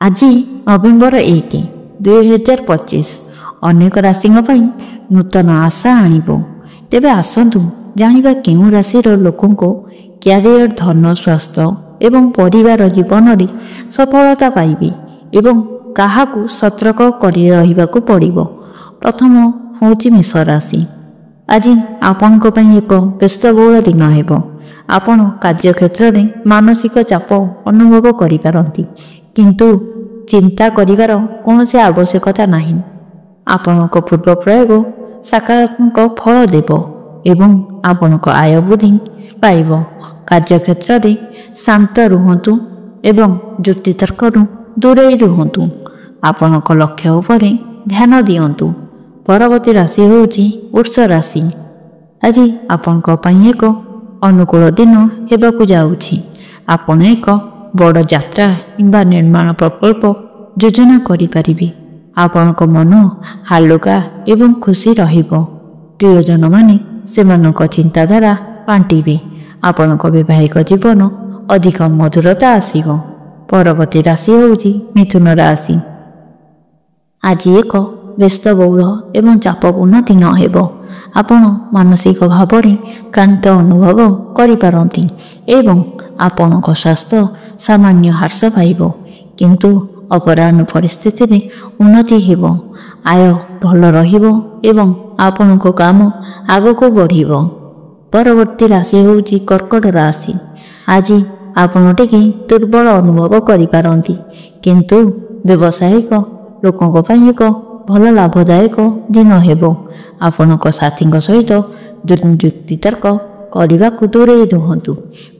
আজি नवेम्बर 1, 2025 अनेक राशि नूतन आशा आणिब। तेबे आसतु जानिबा केउं राशिर लोकंको क्यारियर, धन, स्वास्थ्य एवं परिवार जीवन रे सफलता पाइबे एवं काहाकू सतर्क करि रहिबाकू पड़िबो। प्रथम होची मेष राशि। आज आपनको पई एक व्यस्तबहुल दिन हेबो। आपण कार्य क्षेत्र में मानसिक चाप अनुभव करि पारंती, किंतु चिंता करिवार कौनसी आवश्यकता नहीं। आपणक पूर्व प्रयोग सकारात्मक फल देव एवं आपणक आय वृद्धि पाइब। कार्य क्षेत्र में शांत रुहतु एवं युक्तितर्क दूरे रुहतु। आपणक लक्ष्य उपरे ध्यान दियंतु। परवर्ती राशि होउची वृष राशि। आज आपणक पई एक अनुकूल दिन हेबाकू जाउछि। आपण एक बड़ यात्रा किंबा निर्माण प्रकल्प योजना करि परिबे। आपणक मन हालुका एवं खुशी रहिबो। प्रियजन माने सेमानक चिंताधारा बांटिबे। आपणक वैवाहिक जीवन अधिक मधुरता आसीबो। परवर्ती राशि होउची मिथुन राशि। आज एक व्यस्तबहुल एवं चापपूर्ण दिन हेबो। आपण मानसिक भाव में क्लांत अनुभव करिपारंती एवं आपणक स्वास्थ्य सामान्य ह्रास पाइब, किंतु अपराह्न परिस्थिति में उन्नति हेबो। आय भल रहिबो एवं आपणक काम आगको बढ़िबो। परवर्ती राशि होउची कर्कट राशि। आज आपण टिके दुर्बल अनुभव करिपारंती, किंतु व्यवसायिक लोकंक पई एक भल लाभदायक दिन हेबो। आपणक साथी सहित युक्तितर्क करने दूरे रुहतु।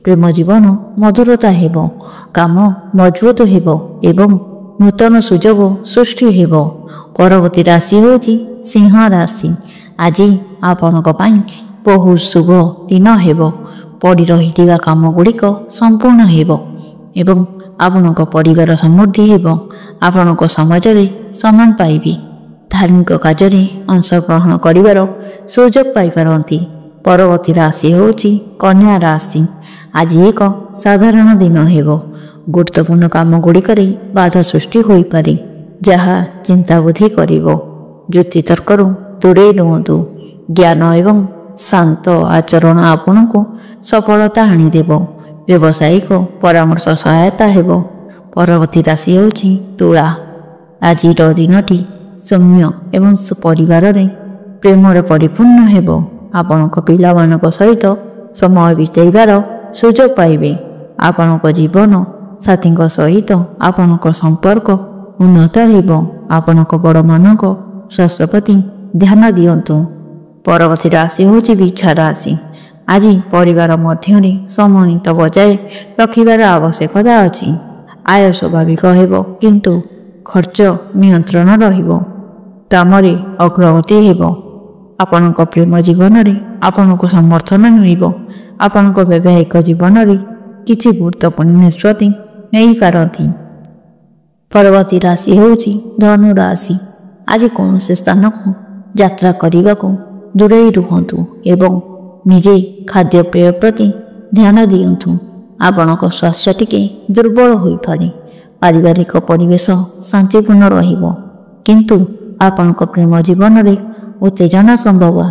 प्रेम जीवन मधुरता हेबो। काम मजबूत हेबो एवं नूतन सुजोग सृष्टि हेबो। परवर्ती राशि होची सिंह राशि। आज आपणक पई बहुत शुभ दिन हेबो। पड़ी रहिथिबा काम गुड़िक संपूर्ण हेबो एवं आपणक परिवार समृद्धि हेबो। आपणक समाज रे सम्मान पाइबे। धार्मिक कार्य में अंशग्रहण करिवार सुजोग पाई पारंती। परवर्ती राशि होची कन्या राशि। आज एक साधारण दिन हेबो। गुरुत्वपूर्ण काम गुड़िक बाधा सृष्टि होई पारे, जहा चिंता बुद्धि करिवो। युक्तितर्क दूरे रुहतु। ज्ञान एवं शांत आचरण आपणको सफलता आनीदेव। व्यावसायिक परामर्श सहायता हेबो। परवर्ती राशि होची तुला। आज दिनटी सौम्य एवं परिवार रे प्रेम परिपूर्ण हेबो। आपणक पिलामानक सहित समय बिताइबार सुजोग पाइबे। आपणक जीवन साथी सहित आपणक संपर्क उन्नत हेबो। आपणक बड़ मानक स्वास्थ्य प्रति ध्यान दियंतु। परवर्ती राशि होची बिच्छा राशि। आज परिवार मध्य समन्वित बजाय रखिबार आवश्यकता अछि। आय स्वाभाविक हेबो, किंतु खर्च नियंत्रण रहिबो। कामरे अग्रगति हेबो। आपणक प्रेम जीवन रे आपणक समर्थन मिलिबो। आपणक वैवाहिक जीवन रे किछि गुरुत्वपूर्ण निष्पत्ति नहीं पारंती। परवर्ती राशि होची धनु राशि। आज कौन से स्थान को यात्रा करने को दूरे रुहतु एवं निजे खाद्य पेय प्रति ध्यान दियंतु। आपणक स्वास्थ्य टिके दुर्बल होई पारे। पारिवारिक परिवेश शांतिपूर्ण रहिबो, किंतु आपणक प्रेम जीवन रे उत्तेजना संभव।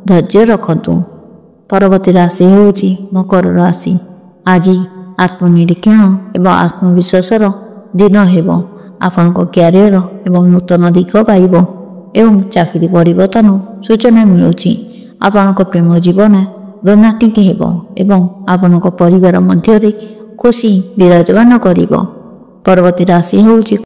धैर्य रखतु। परवर्ती राशि होची मकर राशि। आज आत्मनिरीक्षण एवं आत्मविश्वासर दिन हेबो। आपणक क्यारियर एवं नूतन दिग पाइब एवं चाकरी परिवर्तन सूचना मिलुछि। आपणक प्रेम जीवन रोमांटिक हेबो एवं आपणक परिवार मध्य खुशी विराजमान करिब। परवर्ती राशि होची